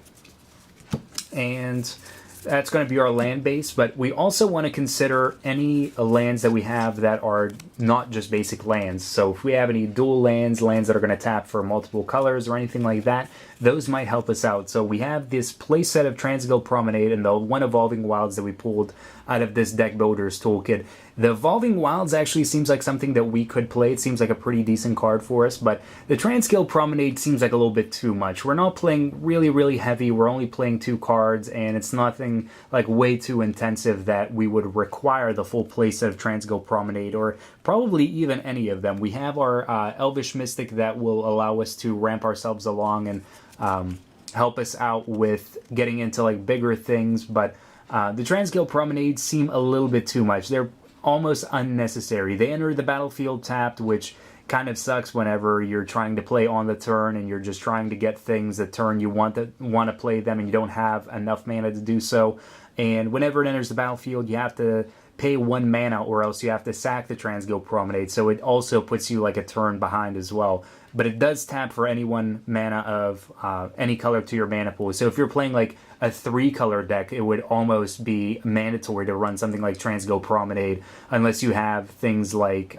And that's going to be our land base, but we also want to consider any lands that we have that are not just basic lands. So if we have any dual lands, lands that are going to tap for multiple colors or anything like that, those might help us out. So we have this playset of Transguild Promenade and the one Evolving Wilds that we pulled out of this Deck Builder's Toolkit. The Evolving Wilds actually seems like something that we could play. It seems like a pretty decent card for us, but the Transguild Promenade seems like a little bit too much. We're not playing really, really heavy. We're only playing 2 cards, and it's nothing like way too intensive that we would require the full playset of Transguild Promenade, or probably even any of them. We have our Elvish Mystic that will allow us to ramp ourselves along and help us out with getting into like bigger things, but The Transgale Promenades seem a little bit too much. They're almost unnecessary. They enter the battlefield tapped, which kind of sucks whenever you're trying to play on the turn and you're just trying to get things the turn you want to play them and you don't have enough mana to do so. And whenever it enters the battlefield, you have to pay 1 mana or else you have to sack the Transgale Promenade, so it also puts you like a turn behind as well. But it does tap for any 1 mana of any color to your mana pool. So if you're playing like a 3-color deck, it would almost be mandatory to run something like Transgale Promenade unless you have things like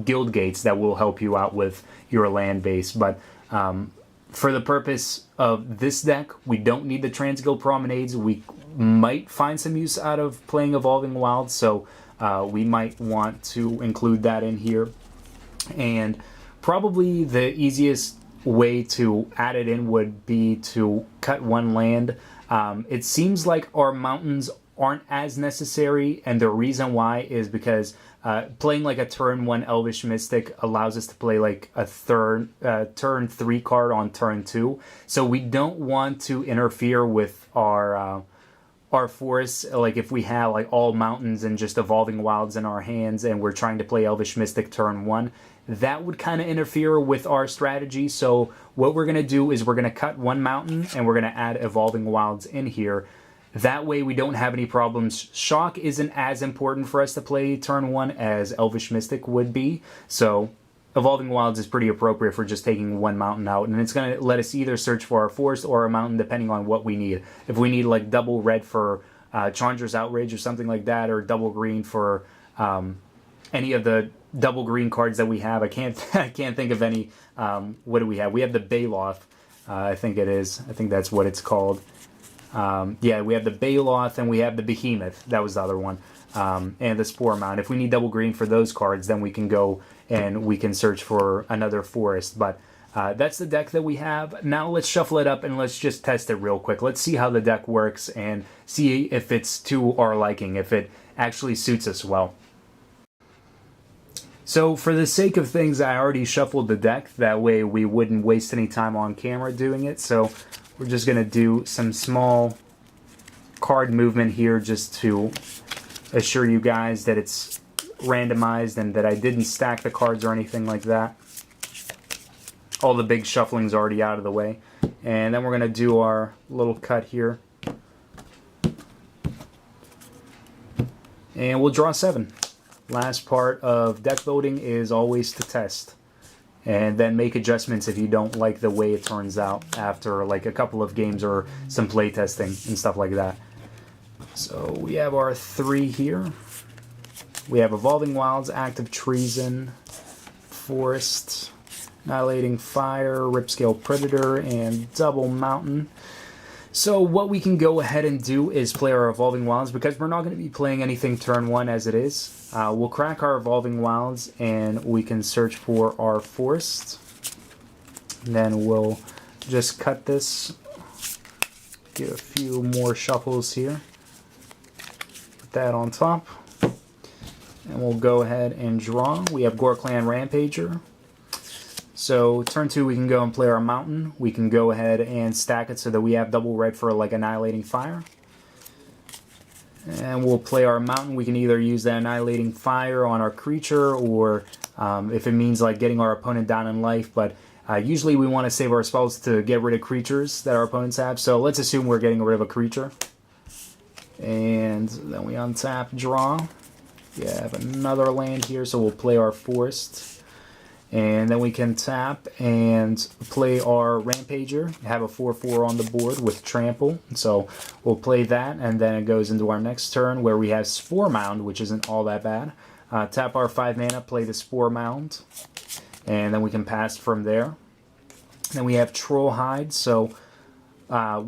Guild Gates that will help you out with your land base. But for the purpose of this deck, we don't need the Transgale Promenades. We might find some use out of playing Evolving Wilds, so we might want to include that in here. And probably the easiest way to add it in would be to cut 1 land. It seems like our mountains aren't as necessary, and the reason why is because playing like a turn 1 Elvish Mystic allows us to play like a turn 3 card on turn 2. So we don't want to interfere with our forests. Like if we have like all mountains and just Evolving Wilds in our hands and we're trying to play Elvish Mystic turn 1, that would kind of interfere with our strategy. So what we're going to do is we're going to cut 1 mountain and we're going to add Evolving Wilds in here. That way we don't have any problems. Shock isn't as important for us to play turn 1 as Elvish Mystic would be. So Evolving Wilds is pretty appropriate for just taking 1 mountain out, and it's going to let us either search for our forest or a mountain depending on what we need. If we need like double red for Chandra's Outrage or something like that, or double green for any of the double green cards that we have, I can't think of any. What do we have? We have the Baloth, I think it is. I think that's what it's called. Yeah, we have the Baloth and we have the Behemoth. That was the other one. And the Spore Mound. If we need double green for those cards, then we can go and we can search for another forest. But that's the deck that we have. Now let's shuffle it up and let's just test it real quick. Let's see how the deck works and see if it's to our liking, if it actually suits us well. So for the sake of things, I already shuffled the deck. That way we wouldn't waste any time on camera doing it. So we're just going to do some small card movement here just to assure you guys that it's randomized and that I didn't stack the cards or anything like that. All the big shuffling's already out of the way. And then we're going to do our little cut here. And we'll draw 7. Last part of deck building is always to test. And then make adjustments if you don't like the way it turns out after like a couple of games or some play testing and stuff like that. So we have our 3 here. We have Evolving Wilds, Active Treason, Forest, Annihilating Fire, Ripscale Predator, and Double Mountain. So what we can go ahead and do is play our Evolving Wilds because we're not going to be playing anything turn 1 as it is. We'll crack our Evolving Wilds and we can search for our Forest. Then we'll just cut this. Get a few more shuffles here. Put that on top. And we'll go ahead and draw. We have Gorklan Rampager. So turn 2 we can go and play our mountain. We can go ahead and stack it so that we have double red for like Annihilating Fire. And we'll play our mountain. We can either use the Annihilating Fire on our creature or if it means like getting our opponent down in life. But usually we want to save our spells to get rid of creatures that our opponents have. So let's assume we're getting rid of a creature. And then we untap, draw. We have another land here, so we'll play our Forest. And then we can tap and play our Rampager, have a 4/4 on the board with Trample. So we'll play that, and then it goes into our next turn where we have Spore Mound, which isn't all that bad. Tap our 5 mana, play the Spore Mound, and then we can pass from there. Then we have Troll Hide, so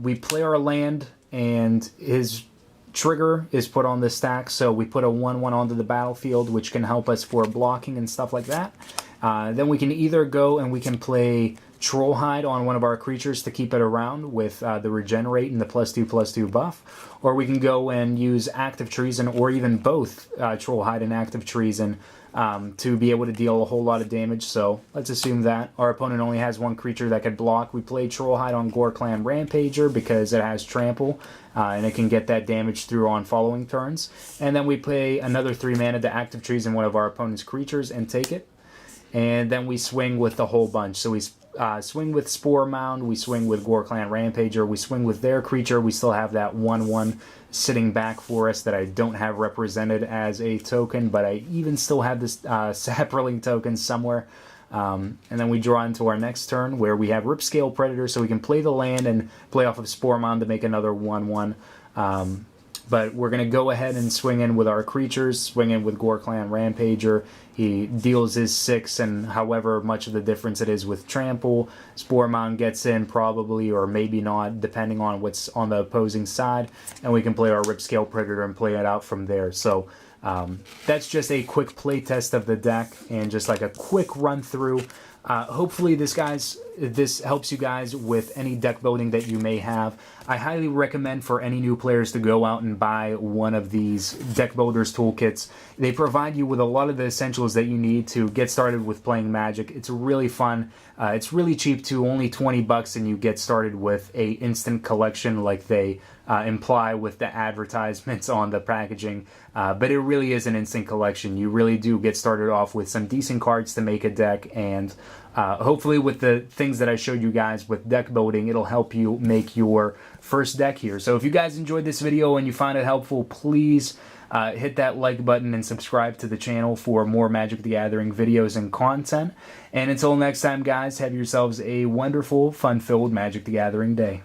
we play our land, and his trigger is put on the stack, so we put a 1/1 onto the battlefield, which can help us for blocking and stuff like that. Then we can either go and we can play Troll Hide on one of our creatures to keep it around with the regenerate and the +2/+2 buff, or we can go and use Active Treason, or even both Troll Hide and Active Treason to be able to deal a whole lot of damage. So let's assume that our opponent only has one creature that could block. We play Troll Hide on Gore Clan Rampager because it has trample and it can get that damage through on following turns. And then we play another 3 mana to Active Treason one of our opponent's creatures and take it. And then we swing with the whole bunch. So we swing with Spore Mound, we swing with Gore Clan Rampager, we swing with their creature. We still have that 1/1 sitting back for us that I don't have represented as a token, but I even still have this Saproling token somewhere. And then we draw into our next turn where we have Ripscale Predator, so we can play the land and play off of Spore Mound to make another 1/1. But we're going to go ahead and swing in with our creatures, swing in with Gore Clan Rampager. He deals his 6, and however much of the difference it is with Trample, Spore Mound gets in probably, or maybe not, depending on what's on the opposing side. And we can play our Ripscale Predator and play it out from there. So that's just a quick play test of the deck and just like a quick run through. Hopefully this helps you guys with any deck building that you may have. I highly recommend for any new players to go out and buy one of these deck builders toolkits. They provide you with a lot of the essentials that you need to get started with playing Magic. It's really fun. It's really cheap too, only 20 bucks, and you get started with a instant collection like they imply with the advertisements on the packaging. But it really is an instant collection. You really do get started off with some decent cards to make a deck, and hopefully with the things that I showed you guys with deck building, it'll help you make your first deck here. So if you guys enjoyed this video and you find it helpful, please hit that like button and subscribe to the channel for more Magic the Gathering videos and content. And until next time, guys, have yourselves a wonderful, fun-filled Magic the Gathering day.